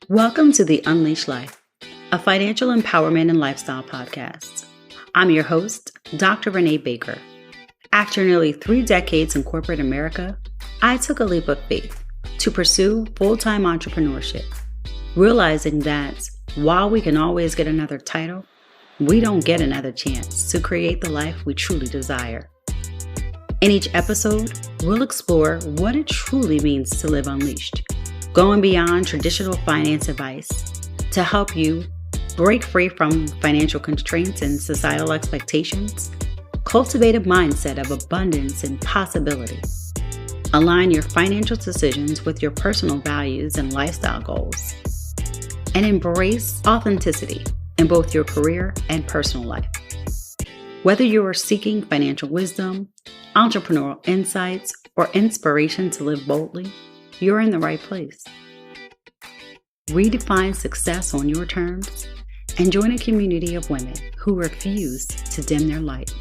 Welcome to the Unleashed Life, a financial empowerment and lifestyle podcast. I'm your host, Dr. Renee Baker. After nearly 3 decades in corporate America, I took a leap of faith to pursue full-time entrepreneurship, realizing that while we can always get another title, we don't get another chance to create the life we truly desire. In each episode, we'll explore what it truly means to live unleashed, going beyond traditional finance advice to help you break free from financial constraints and societal expectations, cultivate a mindset of abundance and possibility, align your financial decisions with your personal values and lifestyle goals, and embrace authenticity in both your career and personal life. Whether you are seeking financial wisdom, entrepreneurial insights, or inspiration to live boldly, you're in the right place. Redefine success on your terms and join a community of women who refuse to dim their light.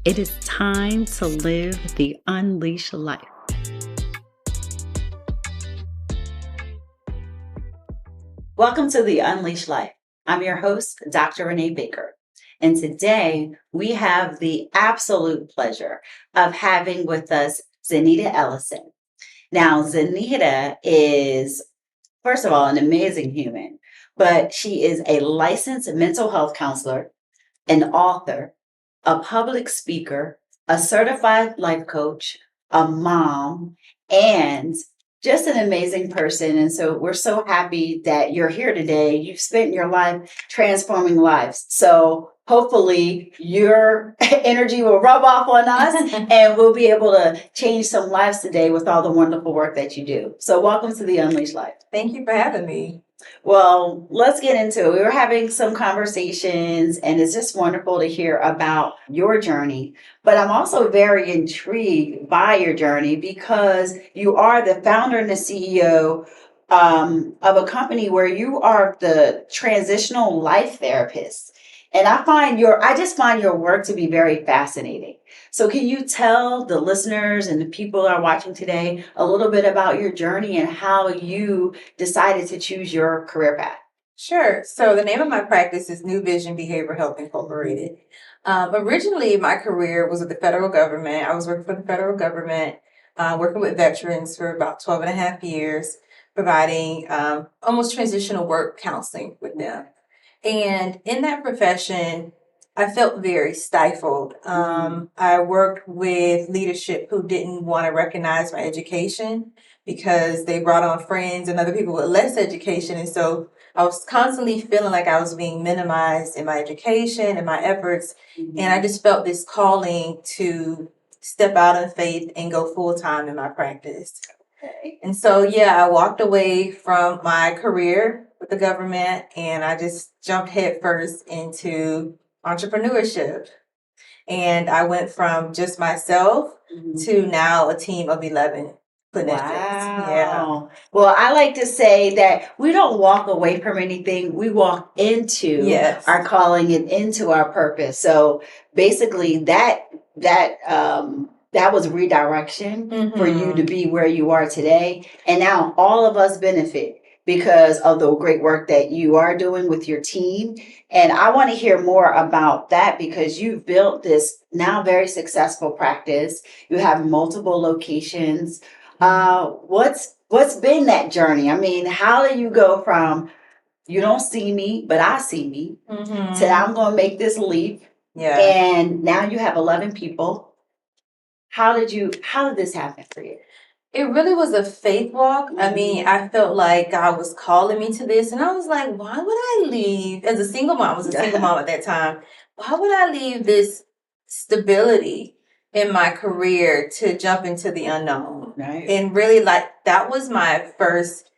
It is time to live the unleashed life. Welcome to the Unleashed Life. I'm your host, Dr. Renee Baker. And today we have the absolute pleasure of having with us Zaneta Ellison. Now, Zaneta is, first of all, an amazing human, but she is a licensed mental health counselor, an author, a public speaker, a certified life coach, a mom, and just an amazing person. And so we're so happy that you're here today. You've spent your life transforming lives. So hopefully your energy will rub off on us and we'll be able to change some lives today with all the wonderful work that you do. So welcome to the Unleashed Life. Thank you for having me. Well, let's get into it. We were having some conversations and it's just wonderful to hear about your journey. But I'm also very intrigued by your journey because you are the founder and the CEO of a company where you are the transitional life therapist. And I just find your work to be very fascinating. So can you tell the listeners and the people that are watching today a little bit about your journey and how you decided to choose your career path? Sure. So the name of my practice is New Vision Behavioral Health Incorporated. Originally, my career was with the federal government. I was working for the federal government, working with veterans for about 12 and a half years, providing almost transitional work counseling with them. And in that profession, I felt very stifled. I worked with leadership who didn't want to recognize my education because they brought on friends and other people with less education. And so I was constantly feeling like I was being minimized in my education and my efforts. Mm-hmm. And I just felt this calling to step out in faith and go full time in my practice. Okay. And so, I walked away from my career with the government and I just jumped headfirst into entrepreneurship. And I went from just myself to now a team of 11 clinicians. Wow. Yeah. Well, I like to say that we don't walk away from anything. We walk into our calling and into our purpose. So basically that was redirection for you to be where you are today. And now all of us benefit because of the great work that you are doing with your team. And I want to hear more about that because you've built this now very successful practice. You have multiple locations. What's been that journey? I mean, how do you go from you don't see me, but I see me to I'm going to make this leap. Yeah. And now you have 11 people. How did this happen for you? It really was a faith walk. I mean, I felt like God was calling me to this. And I was like, why would I leave? As a single mom, I was a single mom at that time. Why would I leave this stability in my career to jump into the unknown? Right. And really, that was my first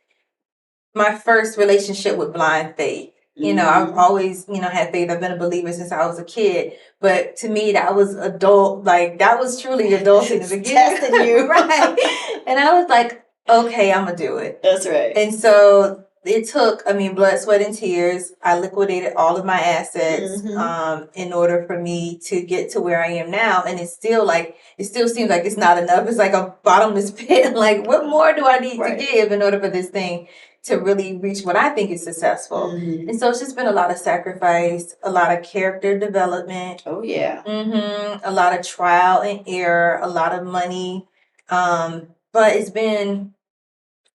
relationship with blind faith. You know, I've always, had faith. I've been a believer since I was a kid. But to me, that was adult. Like, that was truly adult in the beginning. Testing you. Right. And I was like, okay, I'm going to do it. That's right. And so it took, blood, sweat, and tears. I liquidated all of my assets in order for me to get to where I am now. And it still seems like it's not enough. It's like a bottomless pit. Like, what more do I need to give in order for this thing to really reach what I think is successful. And so it's just been a lot of sacrifice, a lot of character development. Oh, yeah. A lot of trial and error, a lot of money. But it's been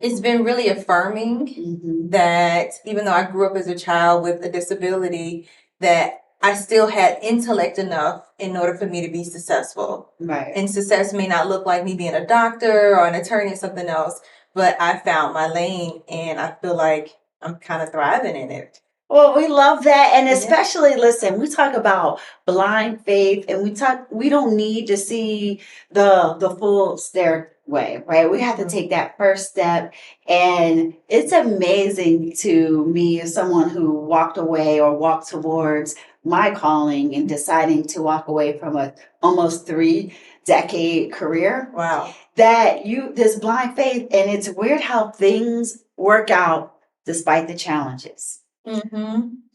really affirming that even though I grew up as a child with a disability, that I still had intellect enough in order for me to be successful. Right. And success may not look like me being a doctor or an attorney or something else, but I found my lane and I feel like I'm kind of thriving in it. Well, we love that. And especially, listen, we talk about blind faith and we don't need to see the full stairway, right? We have to take that first step. And it's amazing to me as someone who walked away or walked towards my calling and deciding to walk away from a almost 3-decade career. Wow. That this blind faith, and it's weird how things work out despite the challenges.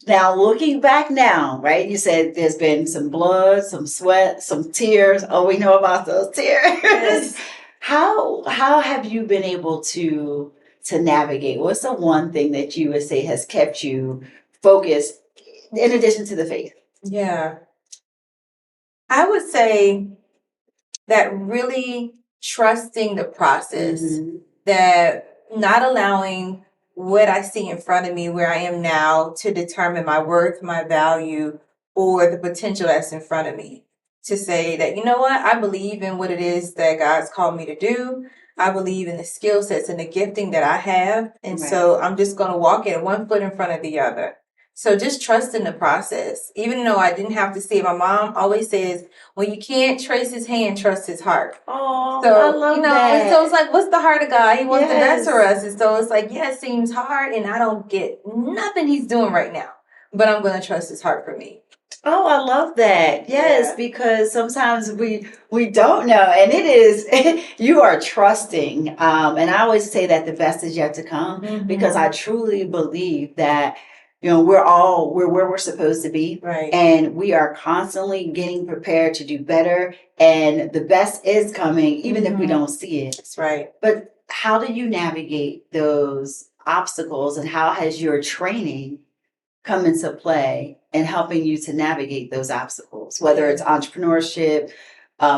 Now, looking back now, right? You said there's been some blood, some sweat, some tears. Oh, we know about those tears. Yes. How have you been able to navigate? What's the one thing that you would say has kept you focused in addition to the faith? Yeah. I would say that really trusting the process, that not allowing what I see in front of me, where I am now, to determine my worth, my value, or the potential that's in front of me. To say that, you know what, I believe in what it is that God's called me to do. I believe in the skill sets and the gifting that I have. And so I'm just going to walk it one foot in front of the other. So just trust in the process, even though I didn't have to see it. My mom always says, when you can't trace his hand, trust his heart. Oh, so, I love that. And so it's like, what's the heart of God? He wants the best for us. And so it's like, yeah, it seems hard and I don't get nothing he's doing right now, but I'm going to trust his heart for me. Oh, I love that. Yes, because sometimes we don't know. And it is, you are trusting. And I always say that the best is yet to come, because I truly believe that, we're where we're supposed to be. Right. And we are constantly getting prepared to do better. And the best is coming, even if we don't see it. That's right. But how do you navigate those obstacles, and how has your training come into play in helping you to navigate those obstacles, whether it's entrepreneurship,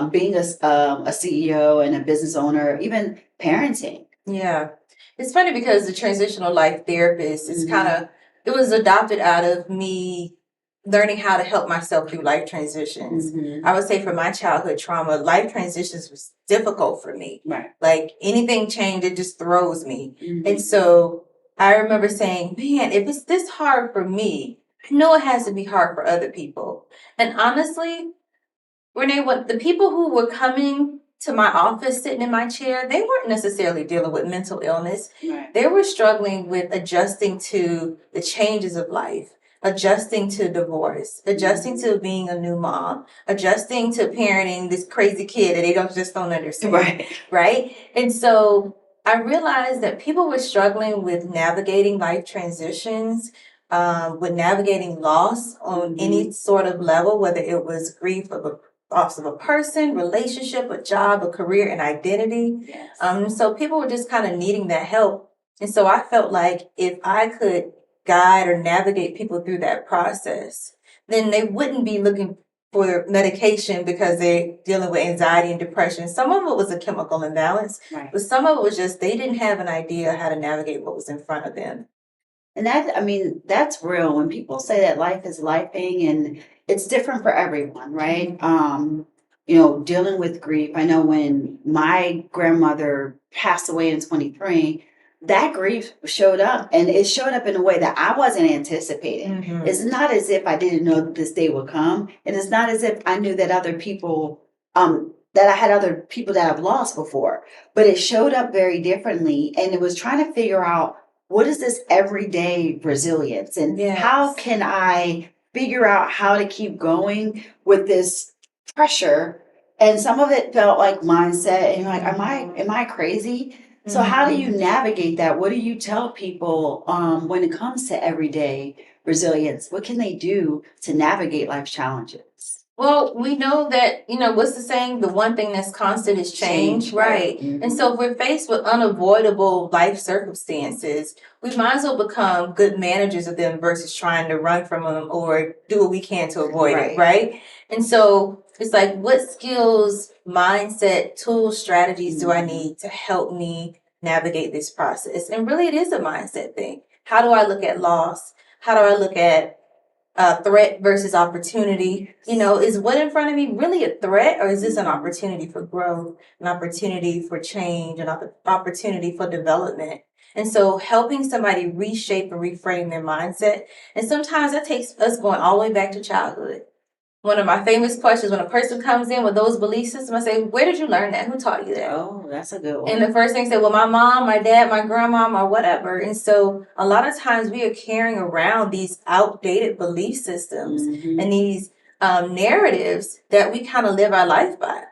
being a CEO and a business owner, even parenting? Yeah. It's funny because the transitional life therapist is it was adopted out of me learning how to help myself through life transitions. I would say for my childhood trauma, life transitions was difficult for me. Right. Like anything changed, it just throws me. And so I remember saying, man, if it's this hard for me, I know it has to be hard for other people. And honestly, Renee, the people who were coming to my office, sitting in my chair, they weren't necessarily dealing with mental illness. Right. They were struggling with adjusting to the changes of life, adjusting to divorce, adjusting to being a new mom, adjusting to parenting this crazy kid that they just don't understand. Right? And so I realized that people were struggling with navigating life transitions, with navigating loss on any sort of level, whether it was grief of loss of a person, relationship, a job, a career, and identity. Yes. So people were just kind of needing that help. And so I felt like if I could guide or navigate people through that process, then they wouldn't be looking for medication because they're dealing with anxiety and depression. Some of it was a chemical imbalance, but some of it was just they didn't have an idea how to navigate what was in front of them. And that's real. When people say that life is lifing, and it's different for everyone, right? Dealing with grief. I know when my grandmother passed away in 23, that grief showed up, and it showed up in a way that I wasn't anticipating. It's not as if I didn't know that this day would come. And it's not as if I knew that other people, that I had other people that I've lost before, but it showed up very differently. And it was trying to figure out, what is this everyday resilience? And how can I figure out how to keep going with this pressure? And some of it felt like mindset. And you're like, am I crazy? So how do you navigate that? What do you tell people when it comes to everyday resilience? What can they do to navigate life's challenges? Well, we know that, what's the saying? The one thing that's constant is change, right? Mm-hmm. And so if we're faced with unavoidable life circumstances, we might as well become good managers of them versus trying to run from them or do what we can to avoid it, right? And so it's like, what skills, mindset, tools, strategies do I need to help me navigate this process? And really, it is a mindset thing. How do I look at loss? How do I look at threat versus opportunity? Is what in front of me really a threat, or is this an opportunity for growth, an opportunity for change, an opportunity for development? And so helping somebody reshape and reframe their mindset. And sometimes that takes us going all the way back to childhood. One of my famous questions when a person comes in with those belief systems, I say, where did you learn that? Who taught you that? Oh, that's a good one. And the first thing said, well, my mom, my dad, my grandma, or whatever. And so a lot of times we are carrying around these outdated belief systems and these narratives that we kind of live our life by.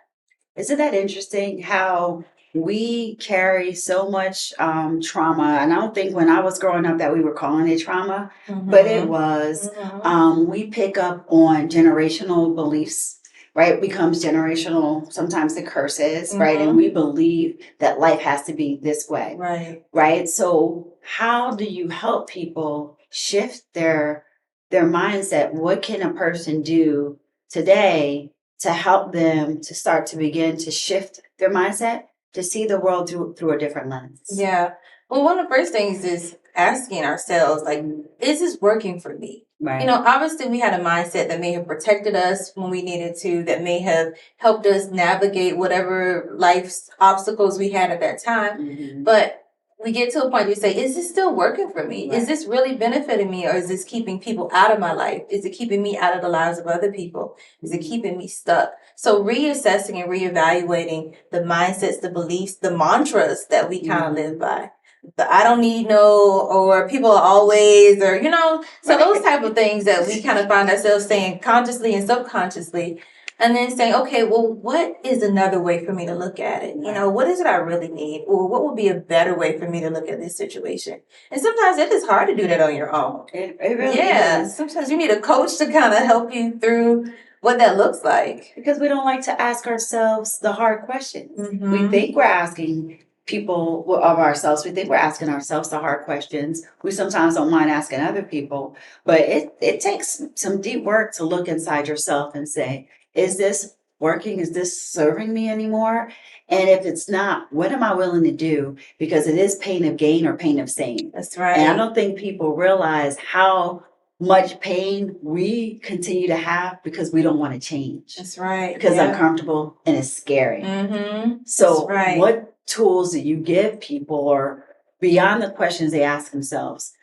Isn't that interesting how we carry so much trauma? And I don't think when I was growing up that we were calling it trauma, but it was. We pick up on generational beliefs, right? It becomes generational, sometimes the curses, right? And we believe that life has to be this way, right? So how do you help people shift their mindset? What can a person do today to help them to start to begin to shift their mindset, to see the world through a different lens? Yeah. Well, one of the first things is asking ourselves, like, is this working for me? Right. Obviously we had a mindset that may have protected us when we needed to, that may have helped us navigate whatever life's obstacles we had at that time. But we get to a point where we say, is this still working for me? Is this really benefiting me? Or is this keeping people out of my life? Is it keeping me out of the lives of other people? Is it keeping me stuck? So reassessing and reevaluating the mindsets, the beliefs, the mantras that we kind of live by. The I don't need no, or people are always, or, so those type of things that we kind of find ourselves saying consciously and subconsciously. And then saying, okay, well, what is another way for me to look at it? What is it I really need? Or what would be a better way for me to look at this situation? And sometimes it is hard to do that on your own. It really is. Sometimes you need a coach to kind of help you through what that looks like. Because we don't like to ask ourselves the hard questions. We think we're asking people of ourselves. We think we're asking ourselves the hard questions. We sometimes don't mind asking other people. But it takes some deep work to look inside yourself and say, is this working? Is this serving me anymore? And if it's not, what am I willing to do? Because it is pain of gain or pain of staying. That's right. And I don't think people realize how much pain we continue to have because we don't want to change. That's right. Because it's uncomfortable and it's scary. So what tools do you give people, or beyond the questions they ask themselves?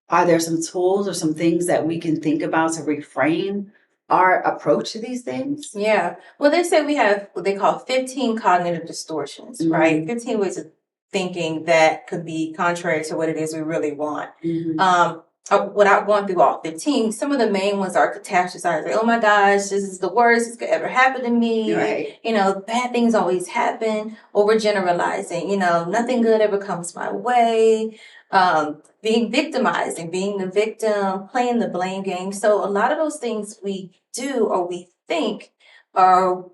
Are there some tools or some things that we can think about to reframe our approach to these things? Yeah. Well, they say we have what they call 15 cognitive distortions, right? 15 ways of thinking that could be contrary to what it is we really want. Without going through all 15, some of the main ones are catastrophizing. Like, oh my gosh, this is the worst this could ever happen to me. Right. Bad things always happen. Overgeneralizing. Nothing good ever comes my way. Being victimized and being the victim, playing the blame game. So a lot of those things we do or we think are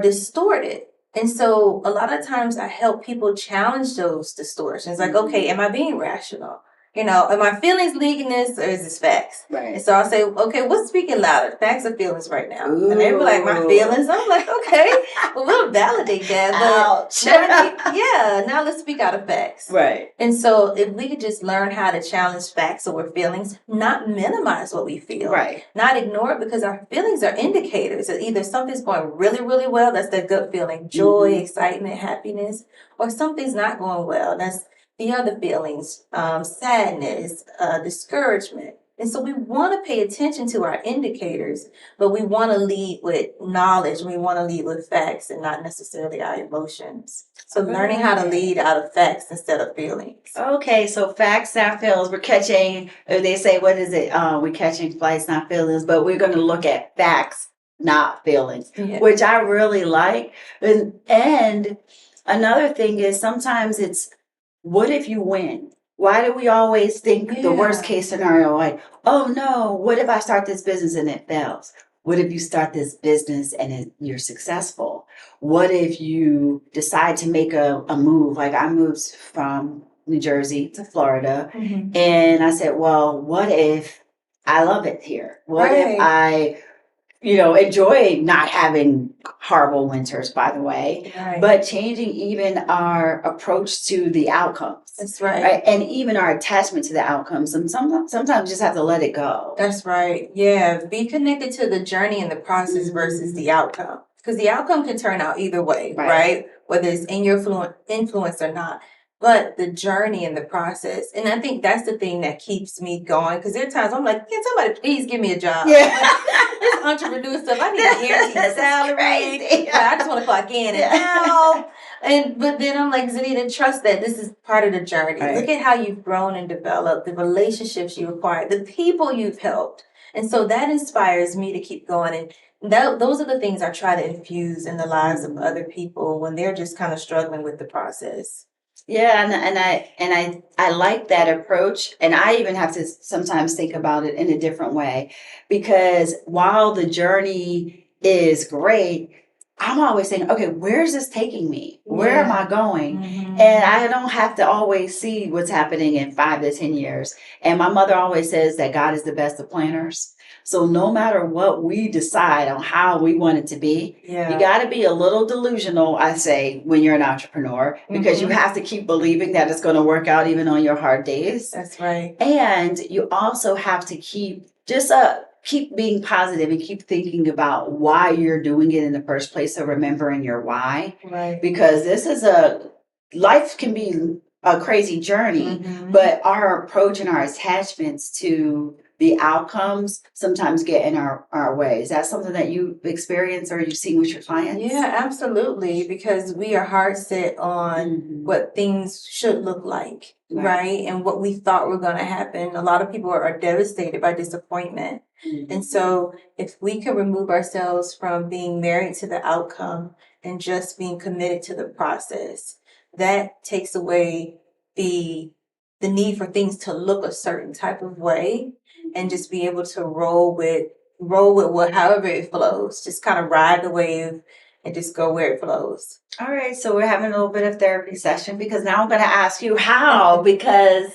distorted. And so a lot of times I help people challenge those distortions. Like, okay, am I being rational? Are my feelings leading this, or is this facts? Right. And so I'll say, okay, what's speaking louder, facts or feelings right now? Ooh. And they were like, my feelings. I'm like, okay, well, we'll validate that. Ouch. But now let's speak out of facts. Right. And so if we could just learn how to challenge facts over feelings, not minimize what we feel. Right. Not ignore it, because our feelings are indicators that either something's going really, really well, that's that gut feeling, joy, excitement, happiness, or something's not going well. That's the other feelings, sadness, discouragement. And so we want to pay attention to our indicators, but we want to lead with knowledge. We want to lead with facts and not necessarily our emotions. So learning how to lead out of facts instead of feelings. Okay, so facts, not feelings. We're catching, they say, what is it? We're catching flights, not feelings, but we're going to look at facts, not feelings, which I really like. And another thing is sometimes it's, what if you win? Why do we always think the worst case scenario? Like, oh no, what if I start this business and it fails? What if you start this business and you're successful? What if you decide to make a move? Like I moved from New Jersey to Florida. Mhm. And I said, well, what if I love it here? What if Right. I enjoy not having horrible winters, by the way, Right. but changing even our approach to the outcomes. That's right. Right? And even our attachment to the outcomes. And sometimes you just have to let it go. That's right. Yeah. Be connected to the journey and the process versus the outcome. Because the outcome can turn out either way, right? Whether it's in your influence or not. But the journey and the process. And I think that's the thing that keeps me going. Because there are times I'm like, can somebody please give me a job? Yeah. This entrepreneur stuff, I need a guaranteed salary. But I just want to clock in and out. But then I'm like, Zaneta, trust that this is part of the journey. Right. Look at how you've grown and developed, the relationships you acquired, the people you've helped. And so that inspires me to keep going. And those are the things I try to infuse in the lives of other people when they're just kind of struggling with the process. Yeah, and I like that approach, and I even have to sometimes think about it in a different way, because while the journey is great, I'm always saying, okay, where's this taking me? Where am I going? Mm-hmm. And I don't have to always see what's happening in 5 to 10 years. And my mother always says that God is the best of planners. So no matter what we decide on how we want it to be, you got to be a little delusional, I say, when you're an entrepreneur, because you have to keep believing that it's going to work out even on your hard days. That's right. And you also have to keep being positive and keep thinking about why you're doing it in the first place. So remembering your why, right? Because life can be a crazy journey, but our approach and our attachments to the outcomes sometimes get in our way. Is that something that you experience or you've seen with your clients? Yeah, absolutely. Because we are hard set on what things should look like, right? And what we thought were going to happen. A lot of people are devastated by disappointment. And so if we can remove ourselves from being married to the outcome and just being committed to the process, that takes away the need for things to look a certain type of way, and just be able to roll with what, however it flows, just kind of ride the wave and just go where it flows. All right. So we're having a little bit of therapy session, because now I'm going to ask you how, because,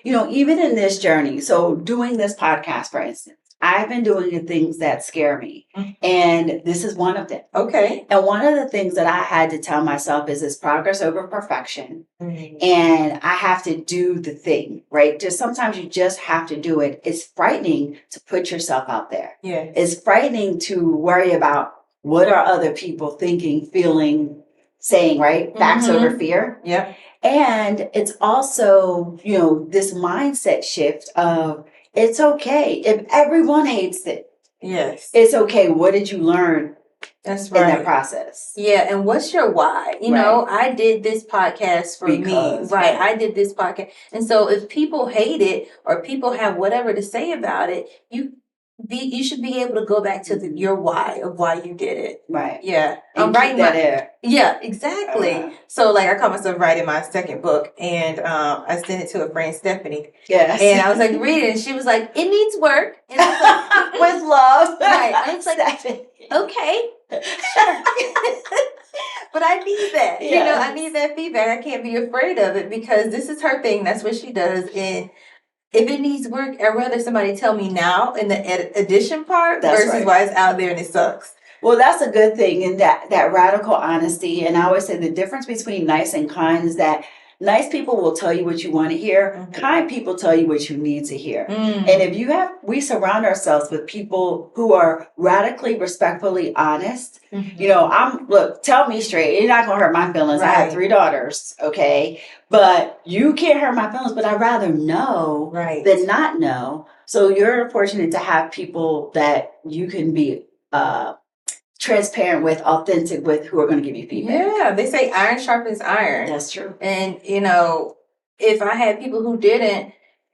even in this journey, so doing this podcast, for instance, I've been doing the things that scare me. And this is one of them. Okay. And one of the things that I had to tell myself is progress over perfection. And I have to do the thing, right? Just sometimes you just have to do it. It's frightening to put yourself out there. Yeah. It's frightening to worry about what are other people thinking, feeling, saying, right? Facts over fear. Yeah. And it's also, this mindset shift of, it's okay if everyone hates it. Yes. It's okay. What did you learn? That's right. In that process? Yeah. And what's your why? You know, I did this podcast for me. Right. I did this podcast. And so if people hate it or people have whatever to say about it, you should be able to go back to your why of why you did it. Right. Yeah. I'm writing that. Yeah, exactly. So like I caught myself writing my second book, and I sent it to a friend, Stephanie. Yes. And I was like reading, and she was like, it needs work. And I was like, with love. Right. I was like, okay. Sure. But I need that. Yes. I need that feedback. I can't be afraid of it, because this is her thing. That's what she does. And if it needs work, I'd rather somebody tell me now in the addition part versus why it's out there and it sucks. Well, that's a good thing, and that radical honesty. And I always say the difference between nice and kind is that nice people will tell you what you want to hear. Kind people tell you what you need to hear. And if we surround ourselves with people who are radically, respectfully honest. Tell me straight. You're not going to hurt my feelings. I have 3 daughters. Okay. But you can't hurt my feelings, but I'd rather know than not know. So you're fortunate to have people that you can be, transparent with, authentic with, who are going to give you feedback. Yeah, they say iron sharpens iron. That's true. And, if I had people who didn't,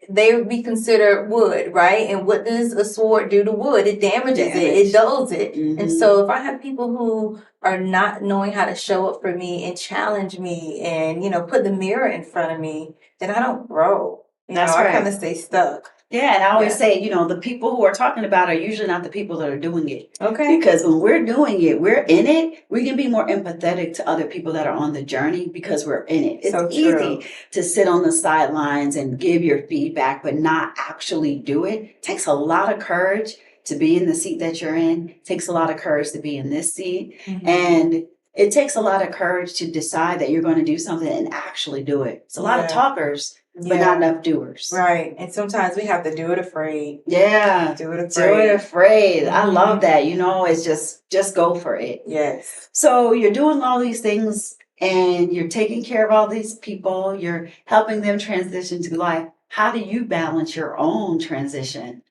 they would be considered wood, right? And what does a sword do to wood? It damages it. It dulls it. And so if I have people who are not knowing how to show up for me and challenge me and, put the mirror in front of me, then I don't grow. I kind of stay stuck. Yeah, and I always say, the people who are talking about are usually not the people that are doing it. Okay. Because when we're doing it, we're in it, we can be more empathetic to other people that are on the journey because we're in it. It's So easy true. to sit on the sidelines and give your feedback, but not actually do it. It takes a lot of courage to be in the seat that you're in. It takes a lot of courage to be in this seat. Mhm. And it takes a lot of courage to decide that you're going to do something and actually do it. It's a lot of talkers, but not enough doers. Right. And sometimes we have to do it afraid. Yeah. Do it Do it afraid. Mhm. I love that. It's just go for it. Yes. So you're doing all these things and you're taking care of all these people. You're helping them transition to life. How do you balance your own transition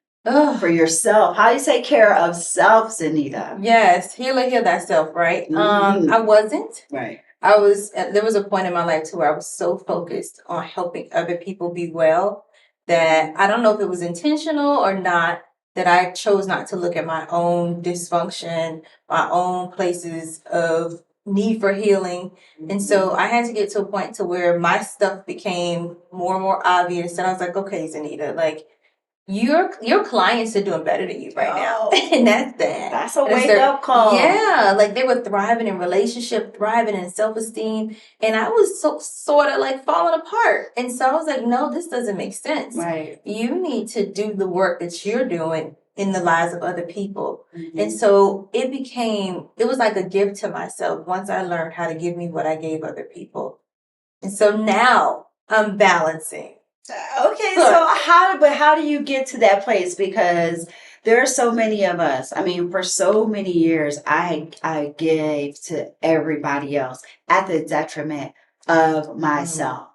for yourself? How do you take care of self, Zaneta? Yes. Heal thyself, right? Mhm. I wasn't. Right. There was a point in my life too where I was so focused on helping other people be well that I don't know if it was intentional or not, that I chose not to look at my own dysfunction, my own places of need for healing. And so I had to get to a point to where my stuff became more and more obvious. And I was like, okay, Zaneta, like, your clients are doing better than you right now. And that's that. That's a wake up call. Yeah. Like they were thriving in relationship, thriving in self-esteem. And I was sort of like falling apart. And so I was like, no, this doesn't make sense. Right. You need to do the work that you're doing in the lives of other people. Mm-hmm. And so it was like a gift to myself once I learned how to give me what I gave other people. And so now I'm balancing. Okay, so how do you get to that place? Because there are so many of us. I mean, for so many years, I gave to everybody else at the detriment of myself.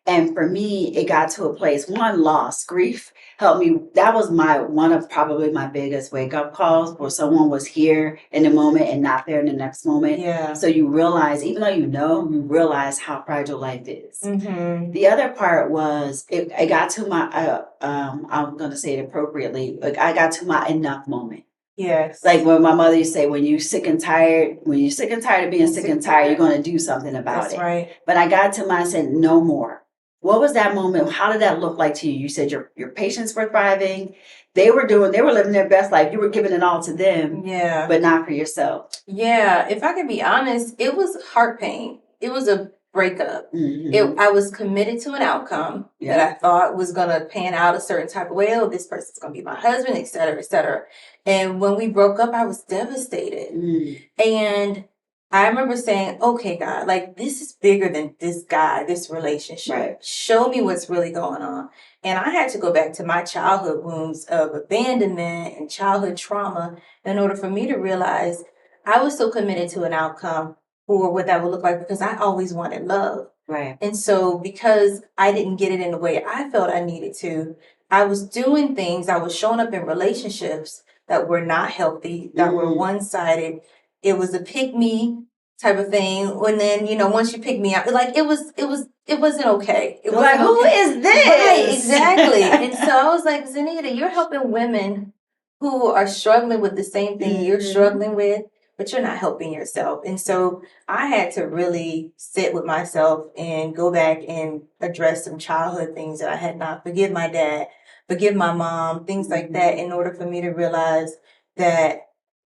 And for me, it got to a place, loss, grief helped me. That was one of probably my biggest wake up calls, where someone was here in the moment and not there in the next moment. Yeah. So you realize, even though you realize how fragile life is. Mm-hmm. The other part was, it got to my, I'm going to say it appropriately, like I got to my enough moment. Yes. Like when my mother used to say, when you're sick and tired of being sick and tired, you're going to do something about it. That's right. But I got to my, I said, no more. What was that moment? How did that look like to you? You said your patients were thriving. They were living their best life. You were giving it all to them. Yeah. But not for yourself. Yeah. If I can be honest, it was heart pain. It was a breakup. Mm-hmm. I was committed to an outcome that I thought was going to pan out a certain type of way. Oh, this person's going to be my husband, et cetera, et cetera. And when we broke up, I was devastated. And I remember saying, okay, God, like this is bigger than this guy, this relationship. Right. Show me what's really going on. And I had to go back to my childhood wounds of abandonment and childhood trauma in order for me to realize I was so committed to an outcome for what that would look like, because I always wanted love. Right. And so because I didn't get it in the way I felt I needed to, I was doing things, I was showing up in relationships that were not healthy, that were one-sided. It was a pick me type of thing. And then, once you pick me out, like it wasn't okay. It was like, who is this? Right, exactly. And so I was like, Zaneta, you're helping women who are struggling with the same thing you're struggling with, but you're not helping yourself. And so I had to really sit with myself and go back and address some childhood things that I had not. Forgive my dad, forgive my mom, things like that, in order for me to realize that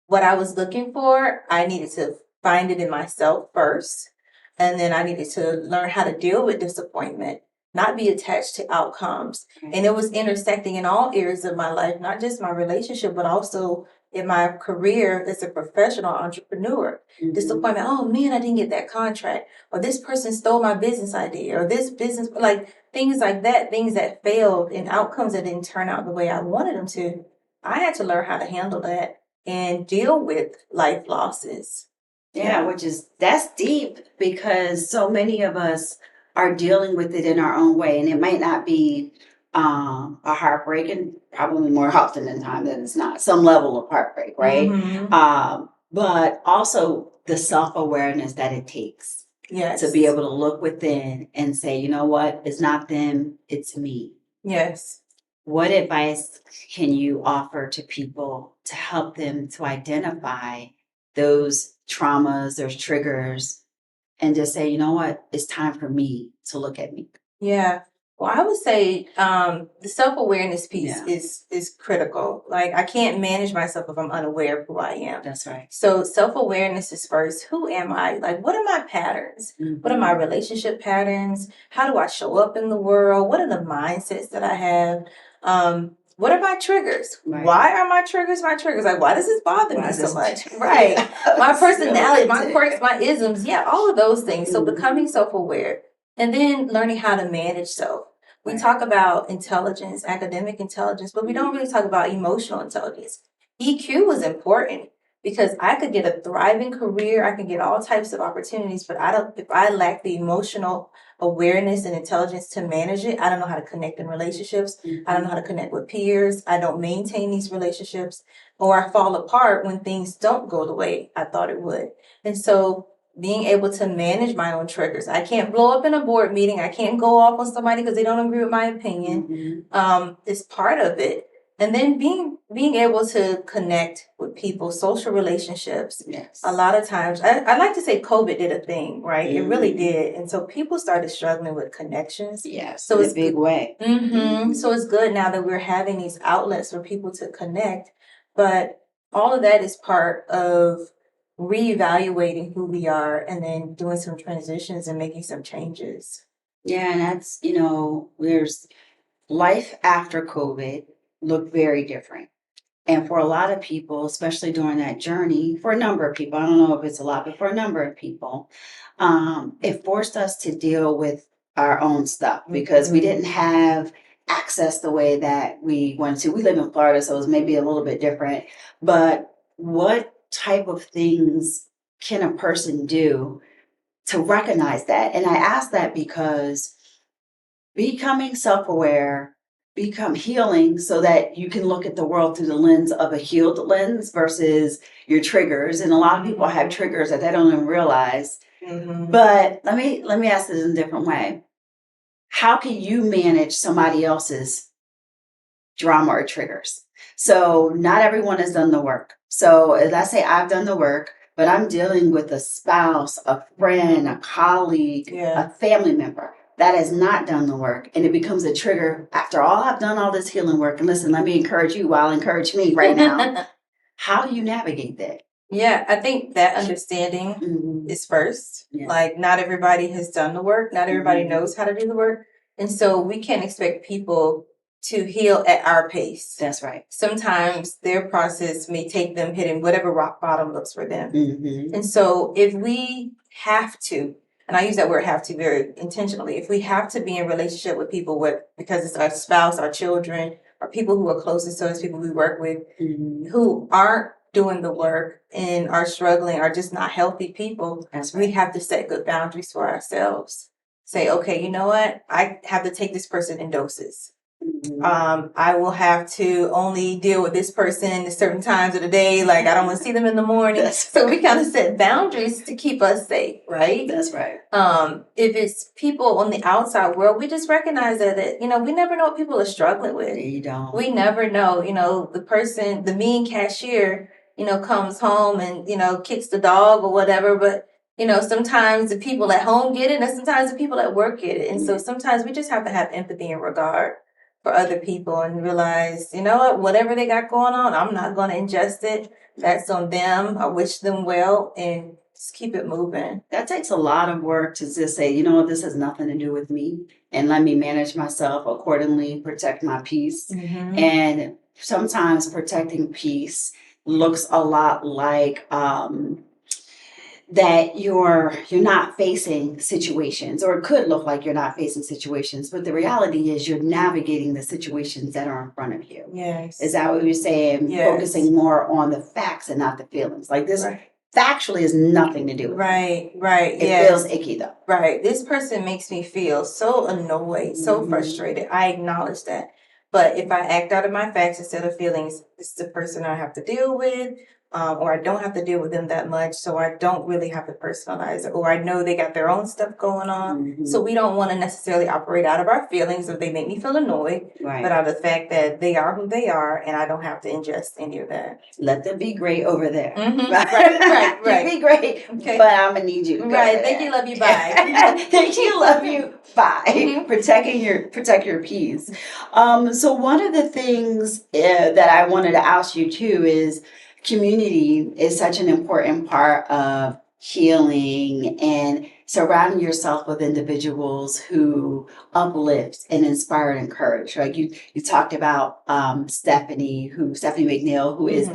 what I was looking for, I needed to find it in myself first. And then I needed to learn how to deal with disappointment, not be attached to outcomes. And it was intersecting in all areas of my life, not just my relationship, but also in my career as a professional entrepreneur. Disappointment, oh man, I didn't get that contract, or this person stole my business idea, or this business, like things like that, things that failed and outcomes that didn't turn out the way I wanted them to. I had to learn how to handle that and deal with life losses. Yeah, that's deep, because so many of us are dealing with it in our own way, and it might not be a heartbreak, and probably more often than time than it's not some level of heartbreak, right? But also the self-awareness that it takes to be able to look within and say, you know what, it's not them, it's me. Yes. What advice can you offer to people to help them to identify those traumas, those triggers, and just say, you know what, it's time for me to look at me? Yeah. Well, I would say the self-awareness piece Yeah. is critical. Like I can't manage myself if I'm unaware of who I am. That's right. So self-awareness is first. Who am I? Like what are my patterns? What are my relationship patterns? How do I show up in the world? What are the mindsets that I have? What are my triggers? Right. Why are my triggers my triggers? Like why does this bother me so much? Right. Yeah. My personality, my quirks, my isms, yeah, all of those things. So becoming self-aware and then learning how to manage self. We talk about intelligence, academic intelligence, but we don't really talk about emotional intelligence. EQ was important because I could get a thriving career, I could get all types of opportunities, but if I lack the emotional awareness and intelligence to manage it, I don't know how to connect in relationships. I don't know how to connect with peers. I don't maintain these relationships, or I fall apart when things don't go the way I thought it would. And so being able to manage my own triggers. I can't blow up in a board meeting. I can't go off on somebody because they don't agree with my opinion. It's part of it. And then being able to connect with people, social relationships. Yes. A lot of times, I like to say COVID did a thing, right? It really did. And so people started struggling with connections. Yes, so in a big way. So it's good now that we're having these outlets for people to connect. But all of that is part of reevaluating who we are and then doing some transitions and making some changes. Yeah, and that's, there's life after COVID looked very different. And for a lot of people, especially during that journey, for a number of people, I don't know if it's a lot, but for a number of people, it forced us to deal with our own stuff because we didn't have access the way that we wanted to. We live in Florida, so it's maybe a little bit different. But what type of things can a person do to recognize that? And I ask that because becoming self-aware, become healing so that you can look at the world through the lens of a healed lens versus your triggers. And a lot of people have triggers that they don't even realize. But let me ask this in a different way. How can you manage somebody else's drama or triggers? So not everyone has done the work. So let's say I've done the work, but I'm dealing with a spouse, a friend, a colleague, a family member that has not done the work, and it becomes a trigger after all I've done all this healing work. And listen, let me encourage you while encourage me right now. How do you navigate that? Yeah, I think that understanding is first. Yeah. Like not everybody has done the work. Not everybody knows how to do the work. And so we can't expect people to heal at our pace. That's right. Sometimes their process may take them hitting whatever rock bottom looks for them. And so if we have to, and I use that word have to very intentionally, if we have to be in relationship with people because it's our spouse, our children, or people who are closest to us, people we work with, who aren't doing the work and are struggling, are just not healthy people, we have to set good boundaries for ourselves. Say, okay, you know what? I have to take this person in doses. I will have to only deal with this person at certain times of the day. Like I don't want to see them in the morning. So we kind of set boundaries to keep us safe, right? That's right. If it's people on the outside world, we just recognize that, we never know what people are struggling with. You don't. We never know, the mean cashier, comes home and, kicks the dog or whatever. But, sometimes the people at home get it and sometimes the people at work get it. And so sometimes we just have to have empathy and regard for other people and realize, whatever they got going on, I'm not going to ingest it. That's on them. I wish them well and just keep it moving. That takes a lot of work to just say, this has nothing to do with me and let me manage myself accordingly, protect my peace. And sometimes protecting peace looks a lot like that you're not facing situations, or it could look like you're not facing situations, but the reality is you're navigating the situations that are in front of you. Yes. Is that what you're saying? Yes. Focusing more on the facts and not the feelings. Like this factually has nothing to do with it. It feels icky though. Right. This person makes me feel so annoyed, so frustrated. I acknowledge that. But if I act out of my facts instead of feelings, it's the person I have to deal with, or I don't have to deal with them that much, so I don't really have to personalize it, or I know they got their own stuff going on. So we don't want to necessarily operate out of our feelings if they make me feel annoyed, but out of the fact that they are who they are, and I don't have to ingest any of that. Let them be great over there. Right. You be great, okay. but I'm gonna need you to go right. Thank you, love you, bye. Thank you, love you, bye. Protect your peace. So one of the things that I wanted to ask you too is community is such an important part of healing and surrounding yourself with individuals who uplift and inspire and encourage. Like you talked about Stephanie McNeil, who is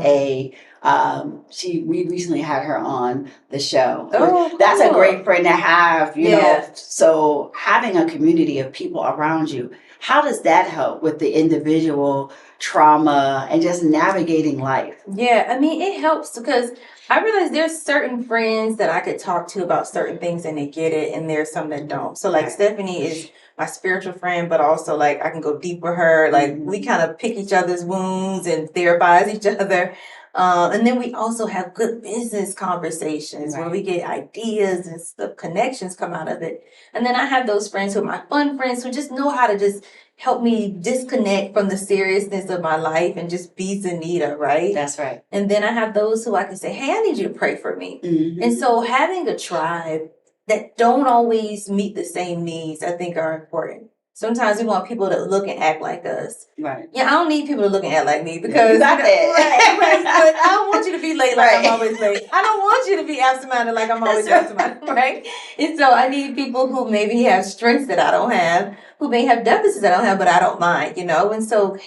we recently had her on the show. Oh, that's cool. A great friend to have, you know. So having a community of people around you, how does that help with the individual trauma and just navigating life? Yeah, I mean, it helps because I realize there's certain friends that I could talk to about certain things and they get it, and there's some that don't. So like Stephanie is my spiritual friend, but also like I can go deep with her. Like we kind of pick each other's wounds and therapize each other. And then we also have good business conversations where we get ideas and stuff, connections come out of it. And then I have those friends who are my fun friends who just know how to just help me disconnect from the seriousness of my life and just be Zaneta, right? That's right. And then I have those who I can say, hey, I need you to pray for me. And so having a tribe that don't always meet the same needs, I think are important. Sometimes we want people to look and act like us. Right. Yeah, I don't need people to look and act like me because you got that. right, but I don't want you to be late like I'm always late. I don't want you to be absent-minded like I'm always absent-minded, right? And so I need people who maybe have strengths that I don't have, who may have deficits I don't have, but I don't mind, you know? And so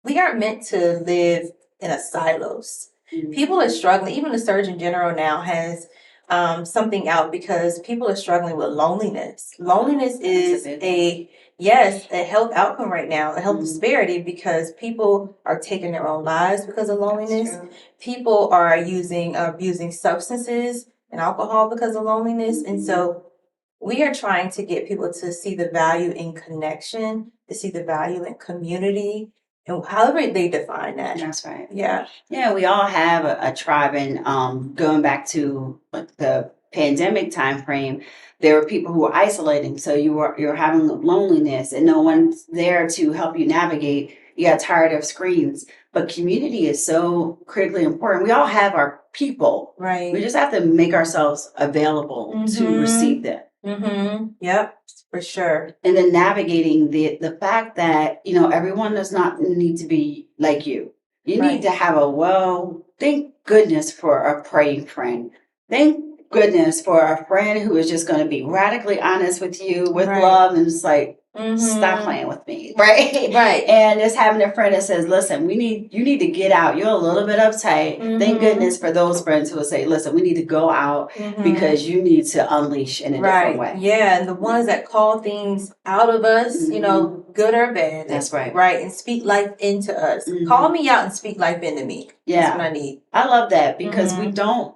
we aren't meant to live in a silos. People are struggling. Even the Surgeon General now has something out because people are struggling with loneliness. Loneliness is a health outcome right now, a health disparity because people are taking their own lives because of loneliness. People are abusing substances and alcohol because of loneliness. And so we are trying to get people to see the value in connection, to see the value in community, and however they define that. That's right. Yeah. Yeah, we all have a tribe, and going back to the pandemic time frame, there were people who were isolating. So you're having loneliness and no one's there to help you navigate. You got tired of screens. But community is so critically important. We all have our people. Right. We just have to make ourselves available to receive them. Yep, for sure. And then navigating the fact that, you know, everyone does not need to be like you. You need to have thank goodness for a praying friend. Thank goodness for a friend who is just going to be radically honest with you with love and just like, stop playing with me. Right. And just having a friend that says, listen, you need to get out. You're a little bit uptight. Thank goodness for those friends who will say, listen, we need to go out because you need to unleash in a different way. Yeah. And the ones that call things out of us, you know, good or bad. That's right. Right. And speak life into us. Call me out and speak life into me. Yeah. That's what I need. I love that because we don't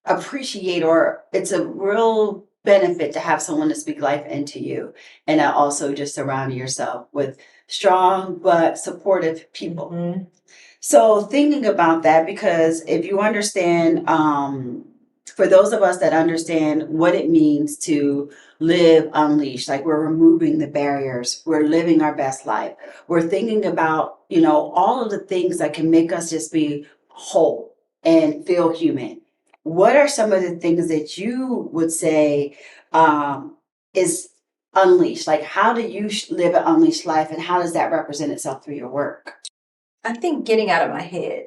appreciate, or it's a real benefit to have someone to speak life into you, and also just surrounding yourself with strong but supportive people. So thinking about that, because if you understand, for those of us that understand what it means to live unleashed, like we're removing the barriers, we're living our best life, we're thinking about, you know, all of the things that can make us just be whole and feel human. What are some of the things that you would say is unleashed? Like, how do you live an unleashed life, and how does that represent itself through your work? I think getting out of my head.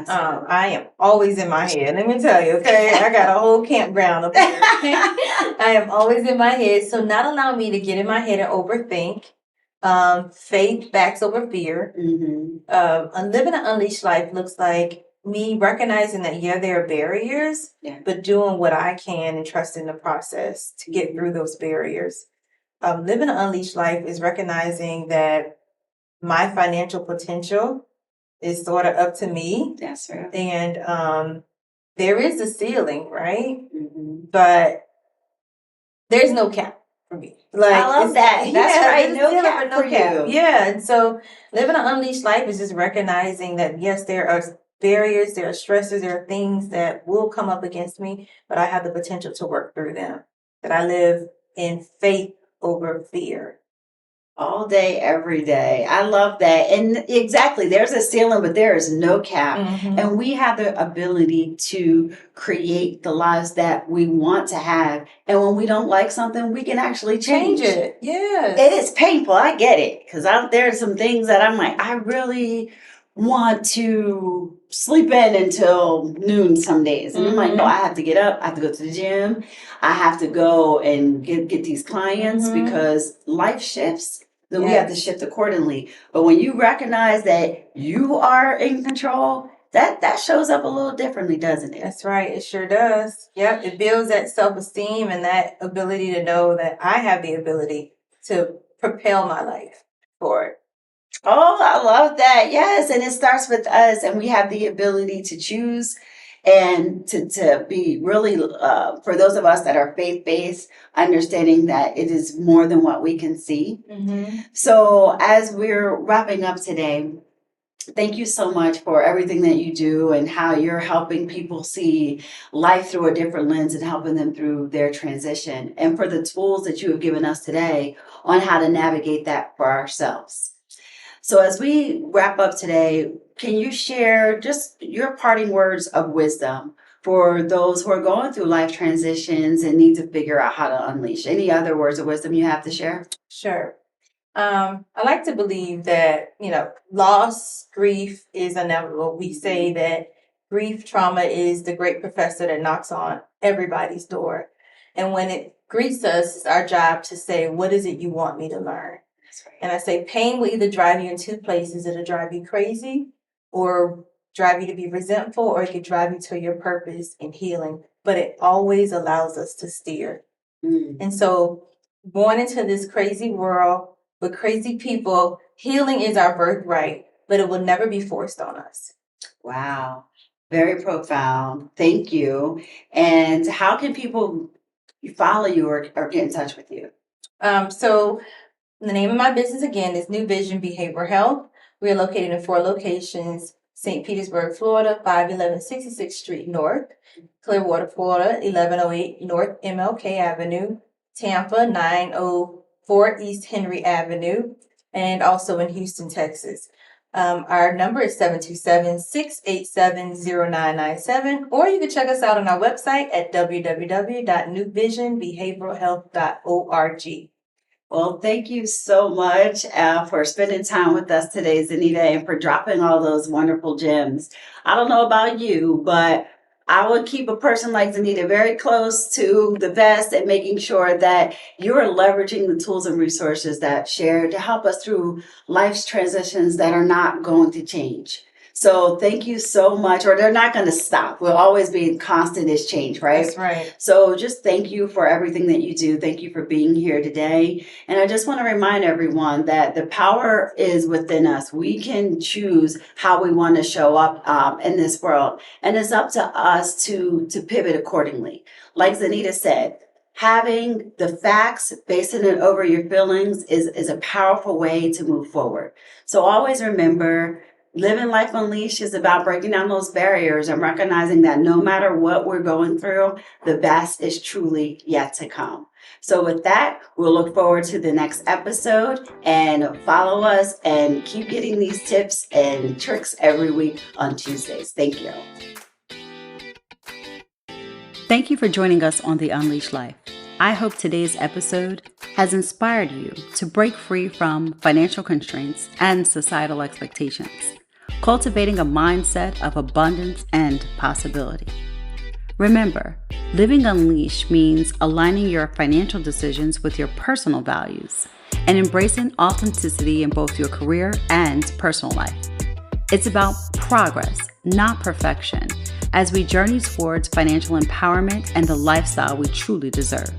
I am always in my head. Let me tell you, okay? I got a whole campground up here. I am always in my head. So not allowing me to get in my head and overthink. Faith backs over fear. Living an unleashed life looks like me recognizing that, there are barriers, but doing what I can and trusting the process to get through those barriers. Living an unleashed life is recognizing that my financial potential is sort of up to me. That's right. And there is a ceiling, right? But there's no cap for me. Like, I love that. That's right. No cap for you. Yeah. And so living an unleashed life is just recognizing that, yes, there are barriers, there are stresses, there are things that will come up against me, but I have the potential to work through them. That I live in faith over fear. All day, every day. I love that. And exactly, there's a ceiling, but there is no cap. Mm-hmm. And we have the ability to create the lives that we want to have. And when we don't like something, we can actually change it. Yes. It is painful. I get it. Because there are some things that I'm like, I really want to sleep in until noon some days. And I'm like, no, I have to get up. I have to go to the gym. I have to go and get these clients because life shifts. Then we have to shift accordingly. But when you recognize that you are in control, that shows up a little differently, doesn't it? That's right. It sure does. Yep. It builds that self-esteem and that ability to know that I have the ability to propel my life forward. Oh, I love that. Yes. And it starts with us, and we have the ability to choose and to be really, for those of us that are faith-based, understanding that it is more than what we can see. Mm-hmm. So as we're wrapping up today, thank you so much for everything that you do and how you're helping people see life through a different lens and helping them through their transition, and for the tools that you have given us today on how to navigate that for ourselves. So as we wrap up today, can you share just your parting words of wisdom for those who are going through life transitions and need to figure out how to unleash? Any other words of wisdom you have to share? Sure. I like to believe that, loss, grief is inevitable. We say that grief trauma is the great professor that knocks on everybody's door. And when it greets us, it's our job to say, what is it you want me to learn? And I say pain will either drive you in two places. It'll drive you crazy or drive you to be resentful, or it could drive you to your purpose and healing. But it always allows us to steer. And so born into this crazy world with crazy people, healing is our birthright, but it will never be forced on us. Wow. Very profound. Thank you. And how can people follow you or get in touch with you? So the name of my business, again, is New Vision Behavioral Health. We are located in 4 locations: St. Petersburg, Florida, 511 66th Street North; Clearwater, Florida, 1108 North MLK Avenue; Tampa, 904 East Henry Avenue; and also in Houston, Texas. Our number is 727-687-0997, or you can check us out on our website at www.newvisionbehavioralhealth.org. Well, thank you so much for spending time with us today, Zaneta, and for dropping all those wonderful gems. I don't know about you, but I would keep a person like Zaneta very close to the vest and making sure that you're leveraging the tools and resources that share to help us through life's transitions that are not going to change. So thank you so much, or they're not going to stop. We'll always be in constant as change, right? That's right. So just thank you for everything that you do. Thank you for being here today. And I just want to remind everyone that the power is within us. We can choose how we want to show up in this world. And it's up to us to pivot accordingly. Like Zaneta said, having the facts, basing it over your feelings is a powerful way to move forward. So always remember, living life unleashed is about breaking down those barriers and recognizing that no matter what we're going through, the best is truly yet to come. So with that, we'll look forward to the next episode, and follow us and keep getting these tips and tricks every week on Tuesdays. Thank you. Thank you for joining us on The Unleashed Life. I hope today's episode has inspired you to break free from financial constraints and societal expectations, cultivating a mindset of abundance and possibility. Remember, living unleashed means aligning your financial decisions with your personal values and embracing authenticity in both your career and personal life. It's about progress, not perfection, as we journey towards financial empowerment and the lifestyle we truly deserve.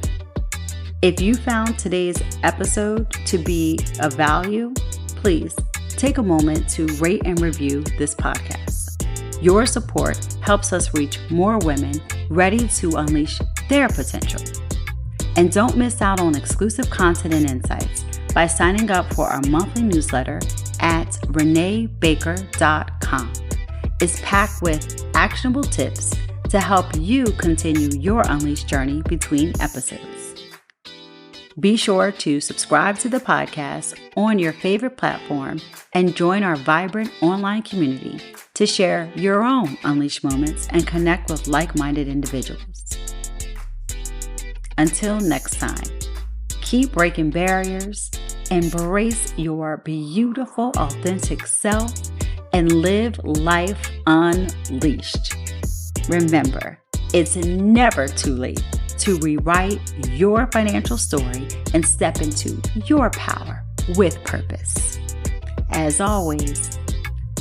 If you found today's episode to be of value, please take a moment to rate and review this podcast. Your support helps us reach more women ready to unleash their potential. And don't miss out on exclusive content and insights by signing up for our monthly newsletter at reneebaker.com. is packed with actionable tips to help you continue your Unleashed journey between episodes. Be sure to subscribe to the podcast on your favorite platform and join our vibrant online community to share your own Unleashed moments and connect with like-minded individuals. Until next time, keep breaking barriers, embrace your beautiful, authentic self, and live life unleashed. Remember, it's never too late to rewrite your financial story and step into your power with purpose. As always,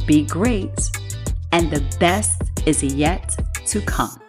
be great, and the best is yet to come.